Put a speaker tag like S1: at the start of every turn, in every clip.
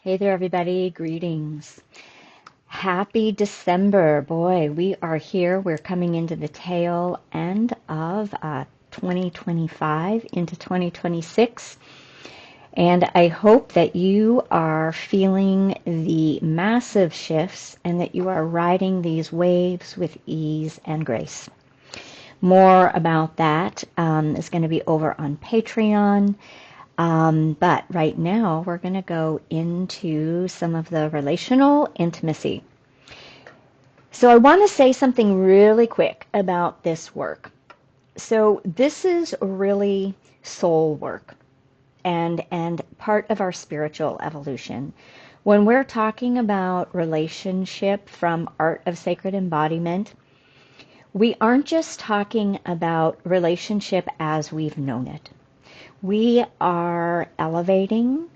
S1: Hey there, everybody. Greetings. Happy December. Boy, we are here. We're coming into the tail end of 2025 into 2026. And I hope that you are feeling the massive shifts and that you are riding these waves with ease and grace. More about that is going to be over on Patreon. But right now, we're going to go into some of the relational intimacy. So I want to say something really quick about this work. So this is really soul work and part of our spiritual evolution. When we're talking about relationship from Art of Sacred Embodiment, we aren't just talking about relationship as we've known it. We are elevating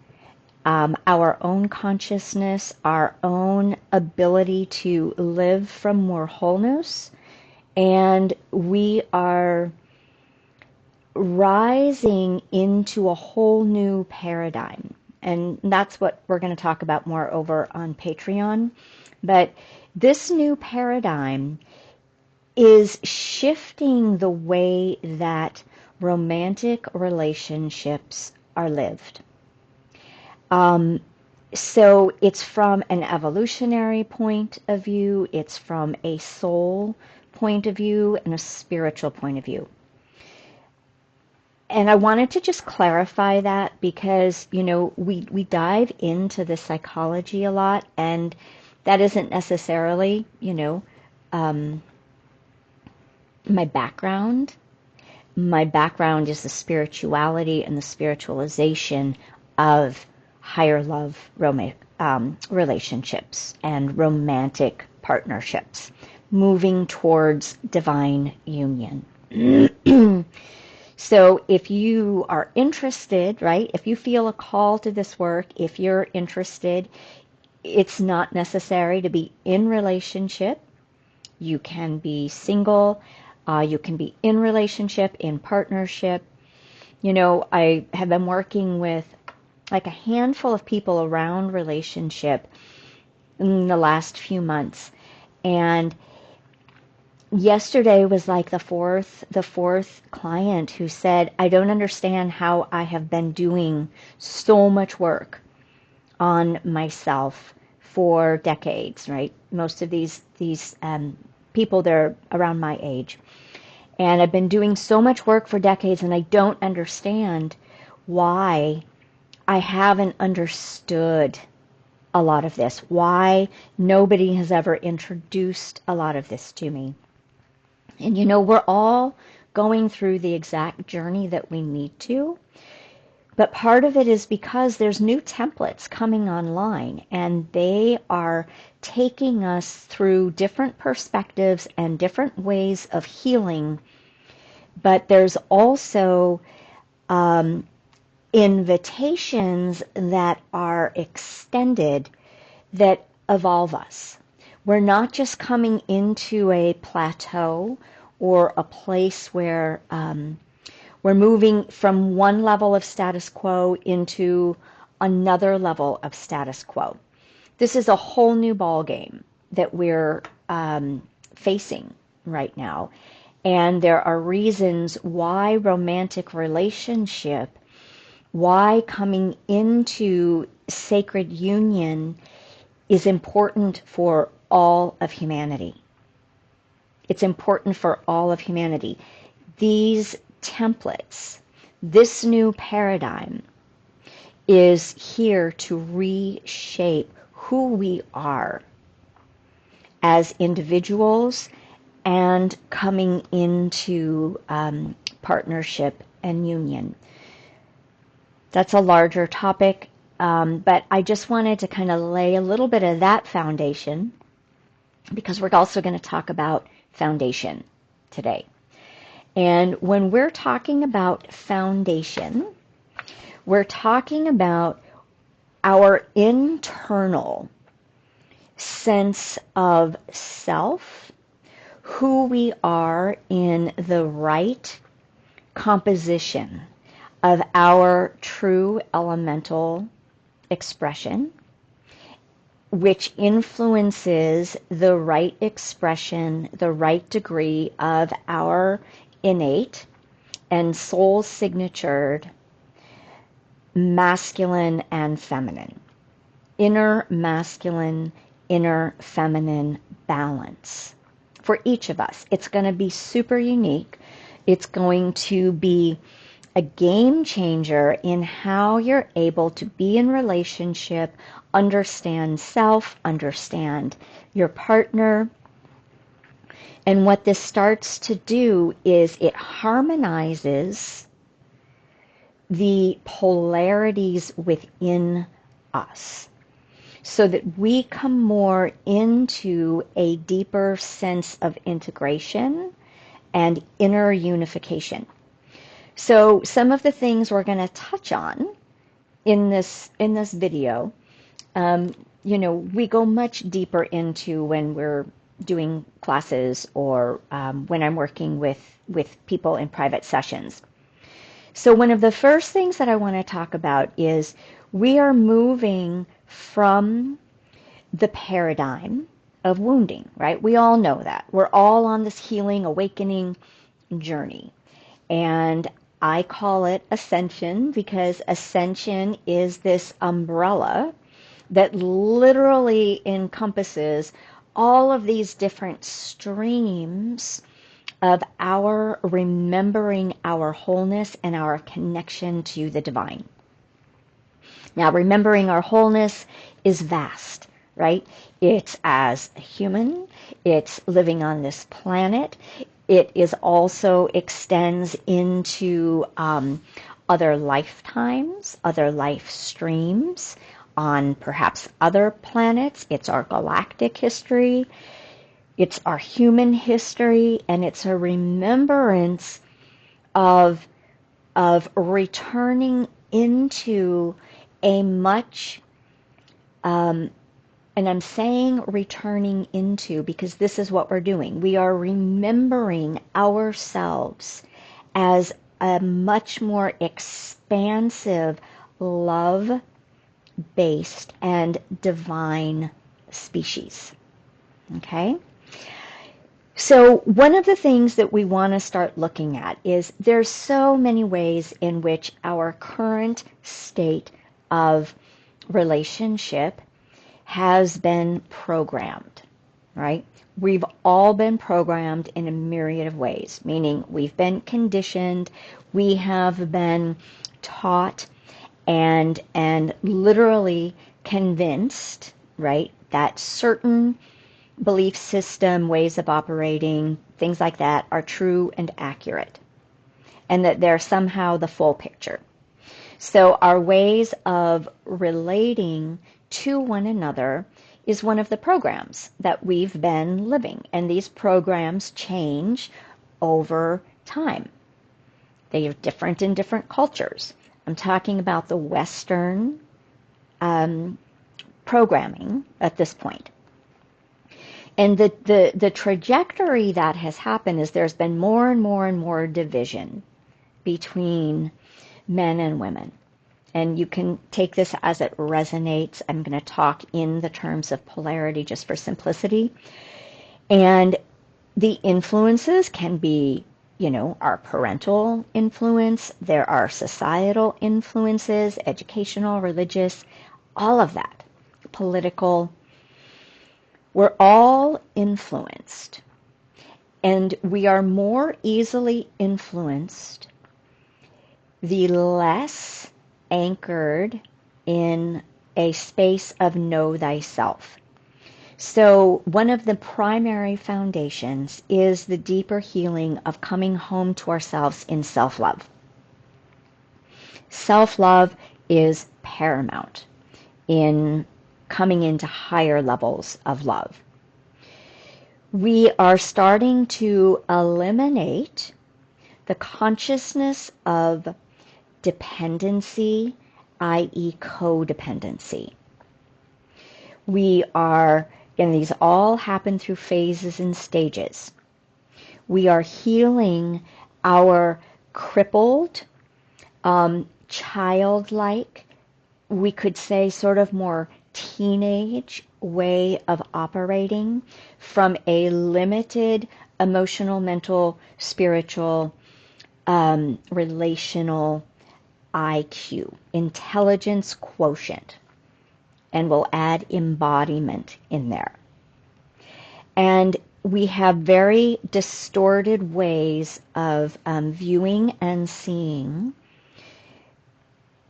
S1: our own consciousness, our own ability to live from more wholeness, and we are rising into a whole new paradigm. And that's what we're going to talk about more over on Patreon. But this new paradigm is shifting the way that romantic relationships are lived. So it's from an evolutionary point of view, it's from a soul point of view, and a spiritual point of view. And I wanted to just clarify that because, we dive into the psychology a lot, and that isn't necessarily, my background. My background is the spirituality and the spiritualization of higher love relationships and romantic partnerships, moving towards divine union. So if you are interested, right, if you feel a call to this work, if you're interested, it's not necessary to be in relationship. You can be single. You can be in relationship, in partnership. I have been working with like a handful of people around relationship in the last few months. And yesterday was like the fourth client who said, I don't understand how I have been doing so much work on myself for decades, right? Most of these people, they're around my age. And I've been doing so much work for decades, and I don't understand why I haven't understood a lot of this, why nobody has ever introduced a lot of this to me. And we're all going through the exact journey that we need to, but part of it is because there's new templates coming online, and they are taking us through different perspectives and different ways of healing. But there's also invitations that are extended that evolve us. We're not just coming into a plateau or a place where we're moving from one level of status quo into another level of status quo. This is a whole new ball game that we're facing right now. And there are reasons why romantic relationship, why coming into sacred union is important for all of humanity. It's important for all of humanity. These templates, this new paradigm is here to reshape who we are as individuals and coming into partnership and union. That's a larger topic, but I just wanted to kind of lay a little bit of that foundation because we're also going to talk about foundation today. And when we're talking about foundation, we're talking about our internal sense of self, who we are in the right composition of our true elemental expression, which influences the right expression, the right degree of our innate and soul signatured masculine and feminine, inner masculine, inner feminine balance. For each of us, it's going to be super unique. It's going to be a game changer in how you're able to be in relationship, understand self, understand your partner. And what this starts to do is it harmonizes the polarities within us so that we come more into a deeper sense of integration and inner unification. So some of the things we're going to touch on in this video, we go much deeper into when we're doing classes or when I'm working with people in private sessions. So one of the first things that I want to talk about is we are moving from the paradigm of wounding, right? We all know that. We're all on this healing, awakening journey. And I call it ascension because ascension is this umbrella that literally encompasses all of these different streams of our remembering our wholeness and our connection to the divine. Now, remembering our wholeness is vast, right? It's as a human, it's living on this planet. It is also extends into other lifetimes, other life streams on perhaps other planets. It's our galactic history. It's our human history, and it's a remembrance of returning into a much, and I'm saying returning into because this is what we're doing. We are remembering ourselves as a much more expansive, love-based, and divine species. Okay? So one of the things that we want to start looking at is there's so many ways in which our current state of relationship has been programmed, right? We've all been programmed in a myriad of ways, meaning we've been conditioned, we have been taught and literally convinced, right, that certain belief system, ways of operating, things like that are true and accurate, and that they're somehow the full picture. So our ways of relating to one another is one of the programs that we've been living, and these programs change over time. They are different in different cultures. I'm talking about the Western programming at this point. And the trajectory that has happened is there's been more and more and more division between men and women. And you can take this as it resonates. I'm going to talk in the terms of polarity just for simplicity. And the influences can be, our parental influence, there are societal influences, educational, religious, all of that, political. We're all influenced, and we are more easily influenced the less anchored in a space of know thyself. So one of the primary foundations is the deeper healing of coming home to ourselves in self-love. Self-love is paramount in coming into higher levels of love. We are starting to eliminate the consciousness of dependency, i.e. codependency. We are, and these all happen through phases and stages. We are healing our crippled, childlike, we could say sort of more teenage way of operating from a limited emotional, mental, spiritual, relational IQ, intelligence quotient, and we'll add embodiment in there. And we have very distorted ways of viewing and seeing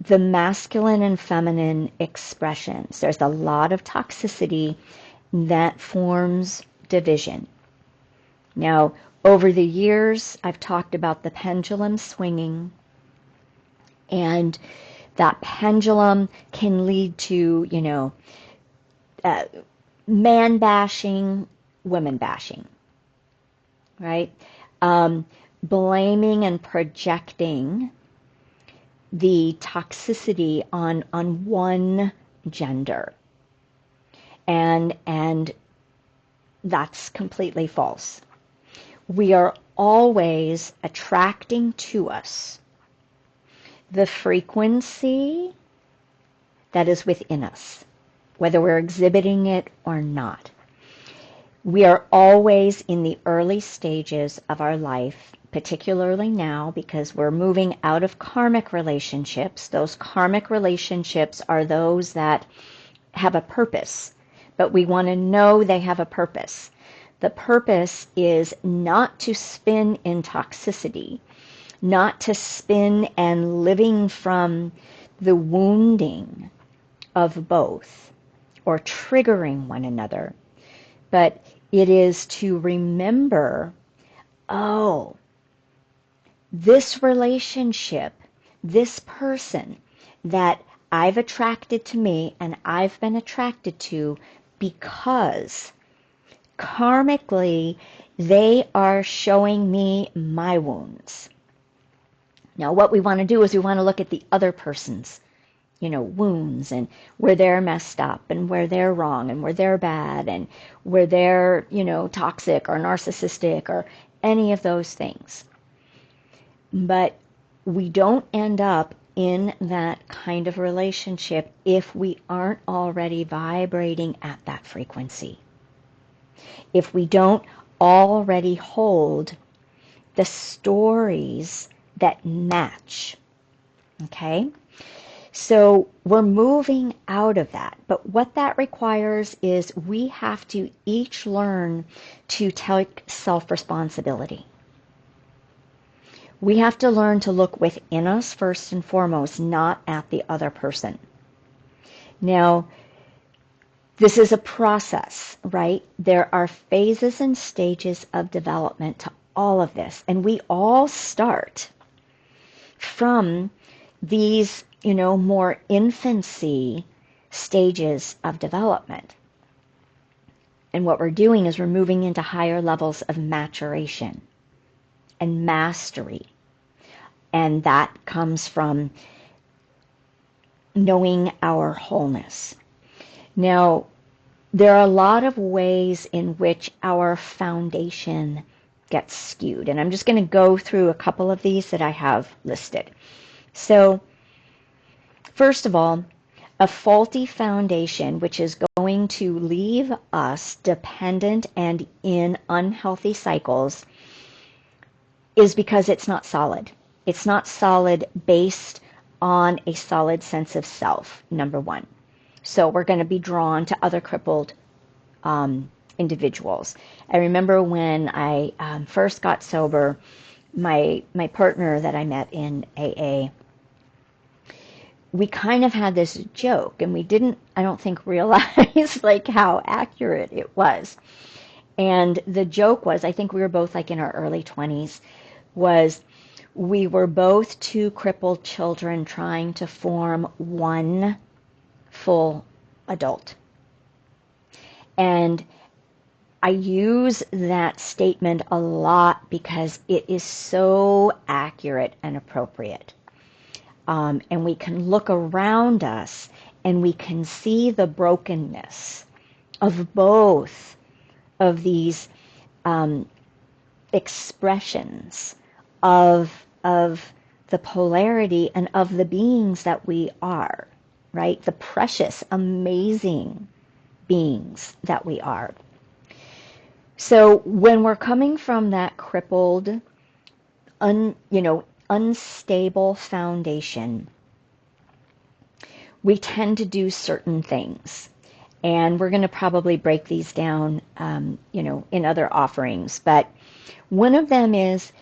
S1: the masculine and feminine expressions. There's a lot of toxicity that forms division. Now, over the years, I've talked about the pendulum swinging, and that pendulum can lead to, man bashing, women bashing, right? Blaming and projecting the toxicity on one gender. And that's completely false. We are always attracting to us the frequency that is within us, whether we're exhibiting it or not. We are always in the early stages of our life, particularly now because we're moving out of karmic relationships. Those karmic relationships are those that have a purpose, but we want to know they have a purpose. The purpose is not to spin in toxicity, not to spin and living from the wounding of both or triggering one another, but it is to remember, oh, this relationship, this person that I've attracted to me and I've been attracted to because karmically they are showing me my wounds. Now, what we want to do is we want to look at the other person's, wounds and where they're messed up and where they're wrong and where they're bad and where they're, toxic or narcissistic or any of those things. But we don't end up in that kind of relationship if we aren't already vibrating at that frequency. If we don't already hold the stories that match. Okay? So we're moving out of that. But what that requires is we have to each learn to take self-responsibility. We have to learn to look within us first and foremost, not at the other person. Now, this is a process, right? There are phases and stages of development to all of this. And we all start from these, more infancy stages of development. And what we're doing is we're moving into higher levels of maturation and mastery. And that comes from knowing our wholeness. Now, there are a lot of ways in which our foundation gets skewed. And I'm just going to go through a couple of these that I have listed. So, first of all, a faulty foundation, which is going to leave us dependent and in unhealthy cycles, is because it's not solid. It's not solid based on a solid sense of self, number one. So we're going to be drawn to other crippled individuals. I remember when I first got sober, my partner that I met in AA, we kind of had this joke, and we didn't, I don't think, realize like how accurate it was. And the joke was, I think we were both like in our early 20s, was we were both two crippled children trying to form one full adult. And I use that statement a lot because it is so accurate and appropriate. And we can look around us and we can see the brokenness of both of these expressions of the polarity and of the beings that we are, right? The precious, amazing beings that we are. So when we're coming from that crippled, unstable foundation, we tend to do certain things. And we're going to probably break these down, in other offerings. But one of them is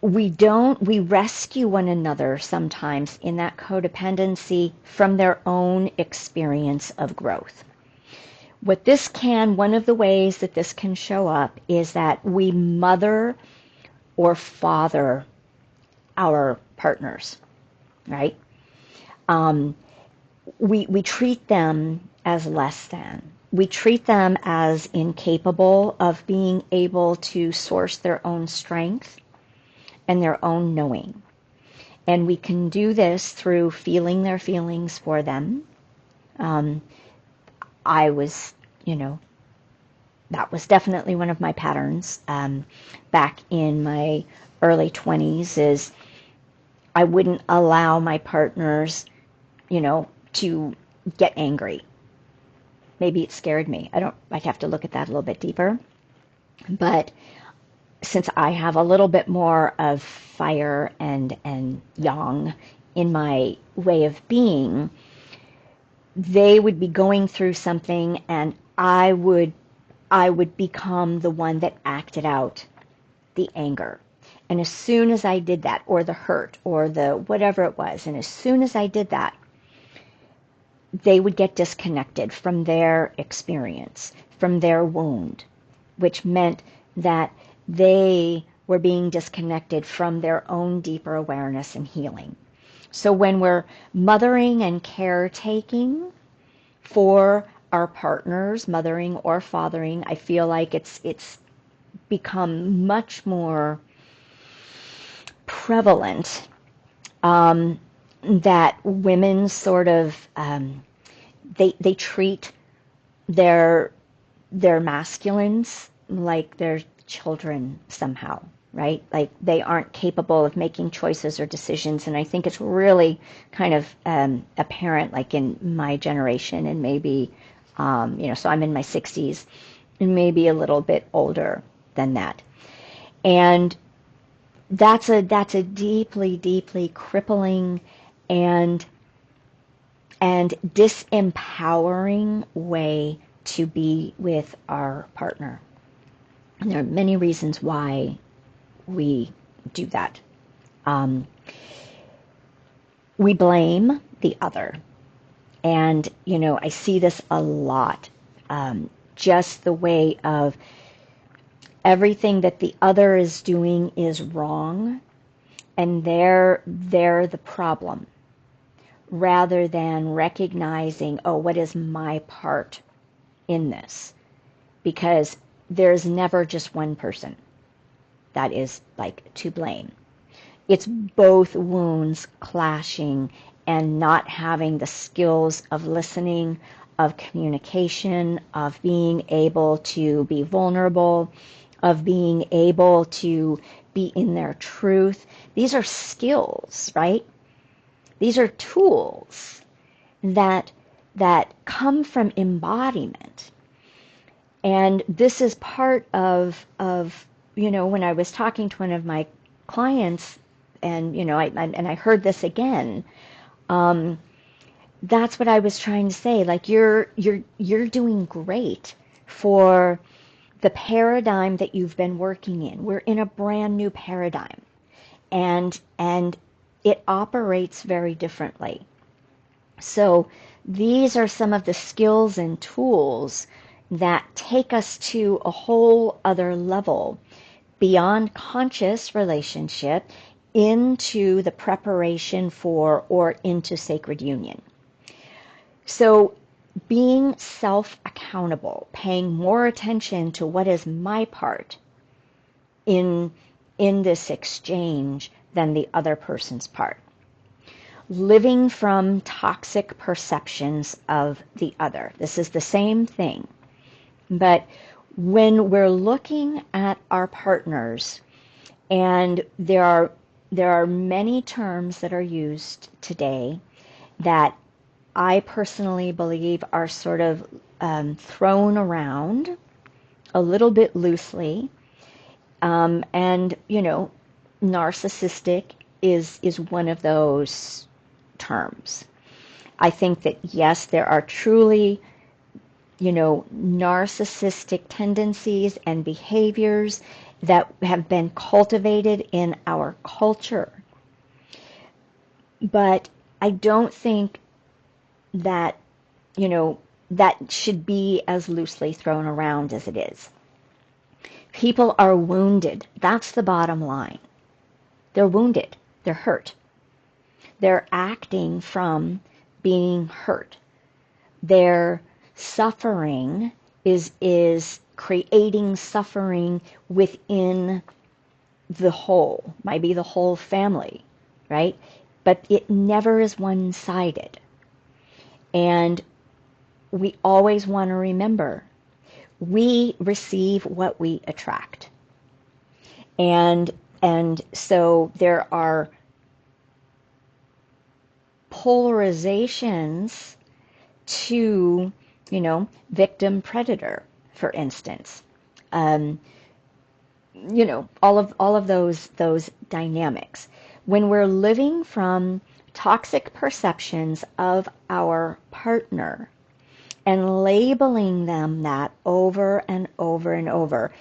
S1: we rescue one another sometimes in that codependency from their own experience of growth. One of the ways that this can show up is that we mother or father our partners, right? We treat them as less than. We treat them as incapable of being able to source their own strength and their own knowing. And we can do this through feeling their feelings for them. I was, that was definitely one of my patterns back in my early 20s, is I wouldn't allow my partners, to get angry. Maybe it scared me. I'd have to look at that a little bit deeper. But since I have a little bit more of fire and yang in my way of being, they would be going through something and I would become the one that acted out the anger. And as soon as I did that, or the hurt, or the whatever it was, and as soon as I did that, they would get disconnected from their experience, from their wound, which meant that they were being disconnected from their own deeper awareness and healing. So when we're mothering and caretaking for our partners, mothering or fathering, I feel like it's become much more prevalent that women sort of they treat their masculines like they're children somehow, right? Like they aren't capable of making choices or decisions. And I think it's really kind of apparent, like in my generation, and maybe so I'm in my 60s, and maybe a little bit older than that. And that's a deeply, deeply crippling and disempowering way to be with our partner. And there are many reasons why we do that. We blame the other. And, I see this a lot. Just the way of everything that the other is doing is wrong, and they're the problem, rather than recognizing, oh, what is my part in this? Because there's never just one person that is like to blame. It's both wounds clashing and not having the skills of listening, of communication, of being able to be vulnerable, of being able to be in their truth. These are skills, right? These are tools that come from embodiment. And this is part of when I was talking to one of my clients, and I heard this again. That's what I was trying to say. Like you're doing great for the paradigm that you've been working in. We're in a brand new paradigm, and it operates very differently. So these are some of the skills and tools that take us to a whole other level beyond conscious relationship into the preparation for or into sacred union. So being self-accountable, paying more attention to what is my part in this exchange than the other person's part. Living from toxic perceptions of the other. This is the same thing. But when we're looking at our partners, and there are many terms that are used today that I personally believe are sort of thrown around a little bit loosely. And, narcissistic is one of those terms. I think that, yes, there are truly, narcissistic tendencies and behaviors that have been cultivated in our culture. But I don't think that, that should be as loosely thrown around as it is. People are wounded. That's the bottom line. They're wounded. They're hurt. They're acting from being hurt. Their suffering is creating suffering within the whole, maybe the whole family, right? But it never is one-sided. And we always want to remember, we receive what we attract. And so there are polarizations to, victim predator, for instance. All of those dynamics. When we're living from toxic perceptions of our partner and labeling them that over and over and over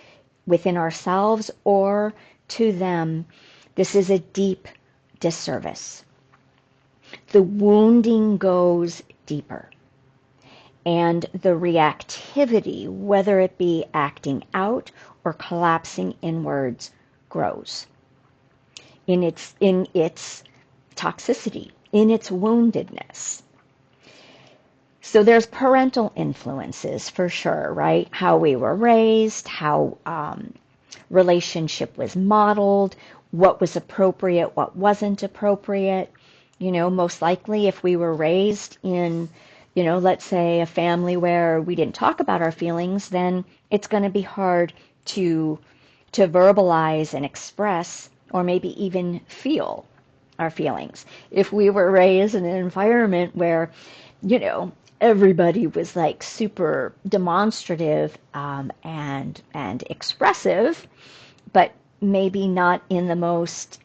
S1: within ourselves or to them, this is a deep disservice. The wounding goes deeper. And the reactivity, whether it be acting out or collapsing inwards, grows in its toxicity, in its woundedness. So there's parental influences for sure, right? How we were raised, how relationship was modeled, what was appropriate, what wasn't appropriate. Most likely if we were raised in, let's say a family where we didn't talk about our feelings, then it's going to be hard to verbalize and express or maybe even feel our feelings. If we were raised in an environment where, everybody was like super demonstrative and expressive, but maybe not in the most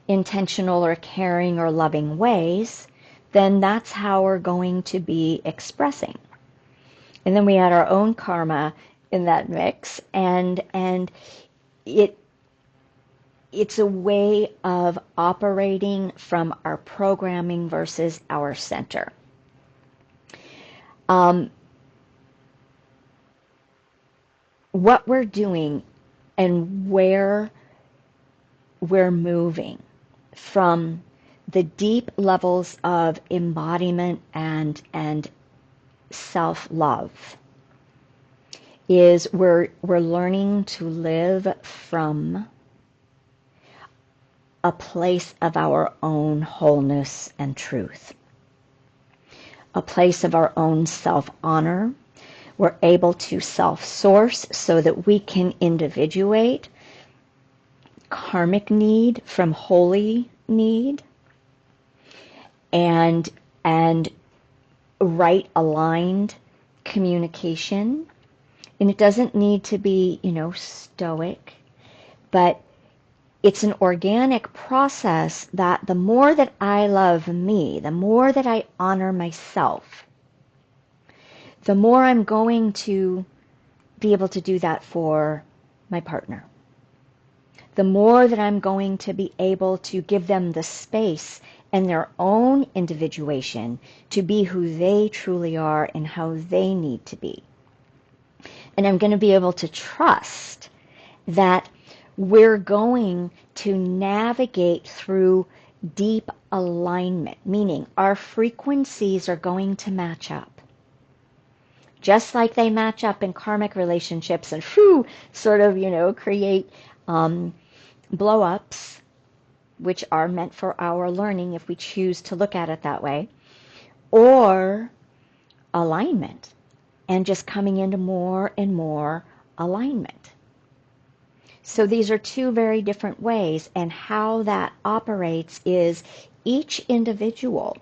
S1: intentional or caring or loving ways, then that's how we're going to be expressing. And then we add our own karma in that mix, and it's a way of operating from our programming versus our center. What we're doing and where we're moving from the deep levels of embodiment and self-love is we're learning to live from a place of our own wholeness and truth, a place of our own self-honor. We're able to self-source so that we can individuate karmic need from holy need and right aligned communication. And it doesn't need to be, stoic, but it's an organic process that the more that I love me, the more that I honor myself, the more I'm going to be able to do that for my partner. The more that I'm going to be able to give them the space and their own individuation to be who they truly are and how they need to be. And I'm going to be able to trust that we're going to navigate through deep alignment, meaning our frequencies are going to match up. Just like they match up in karmic relationships and sort of, create blow-ups, which are meant for our learning if we choose to look at it that way, or alignment, and just coming into more and more alignment. So these are two very different ways, and how that operates is each individual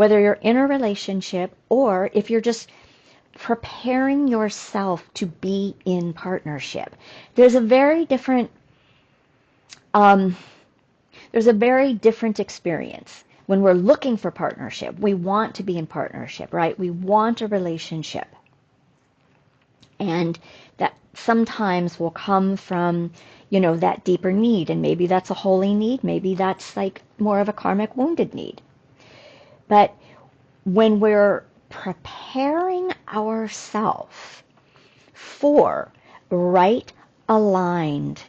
S1: whether you're in a relationship or if you're just preparing yourself to be in partnership. There's a very different experience when we're looking for partnership. We want to be in partnership, right? We want a relationship. And that sometimes will come from, that deeper need. And maybe that's a holy need. Maybe that's like more of a karmic wounded need. But when we're preparing ourselves for right aligned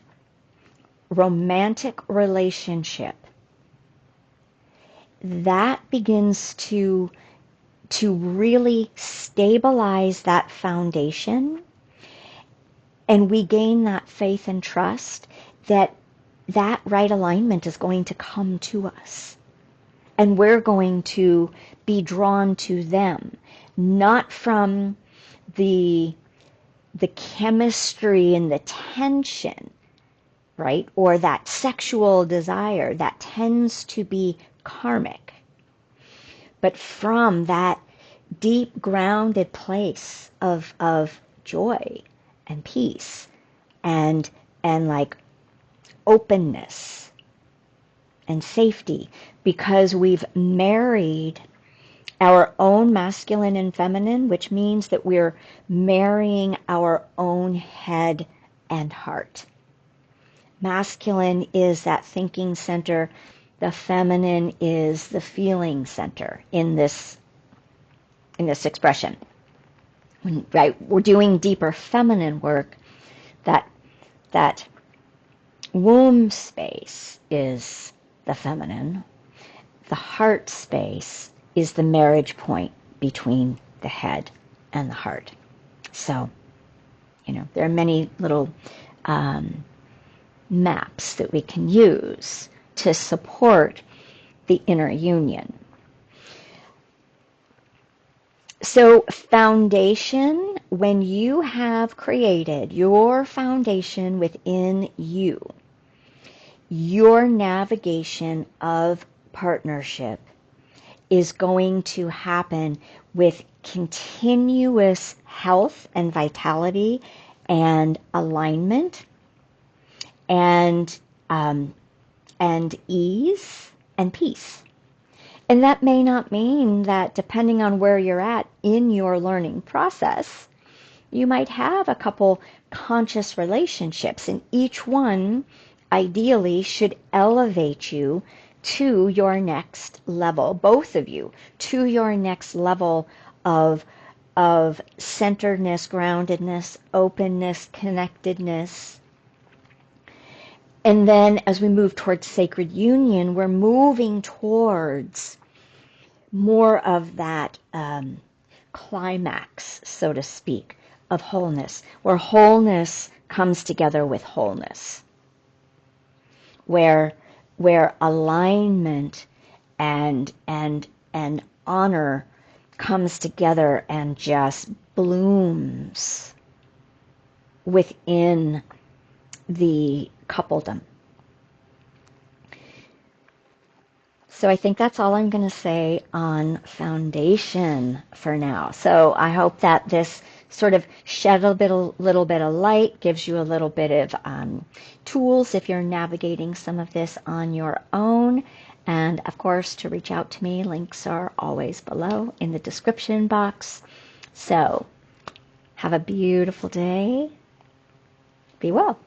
S1: romantic relationship, that begins to really stabilize that foundation, and we gain that faith and trust that right alignment is going to come to us, and we're going to be drawn to them, not from the chemistry and the tension, right? Or that sexual desire that tends to be karmic, but from that deep grounded place of joy and peace and like openness and safety, because we've married our own masculine and feminine, which means that we're marrying our own head and heart. Masculine is that thinking center. The feminine is the feeling center in this expression. Right, we're doing deeper feminine work. That womb space is the feminine. The heart space is the marriage point between the head and the heart. So, there are many little maps that we can use to support the inner union. So foundation, when you have created your foundation within you, your navigation of partnership is going to happen with continuous health and vitality and alignment and ease and peace. And that may not mean that, depending on where you're at in your learning process, you might have a couple conscious relationships, and each one ideally should elevate you to your next level, both of you, to your next level of centeredness, groundedness, openness, connectedness. And then as we move towards sacred union, we're moving towards more of that climax, so to speak, of wholeness, where wholeness comes together with wholeness, where alignment and honor comes together and just blooms within the coupledom. So I think that's all I'm going to say on foundation for now. So I hope that this sort of shed a little bit of light, gives you a little bit of tools if you're navigating some of this on your own. And of course, to reach out to me, links are always below in the description box. So have a beautiful day. Be well.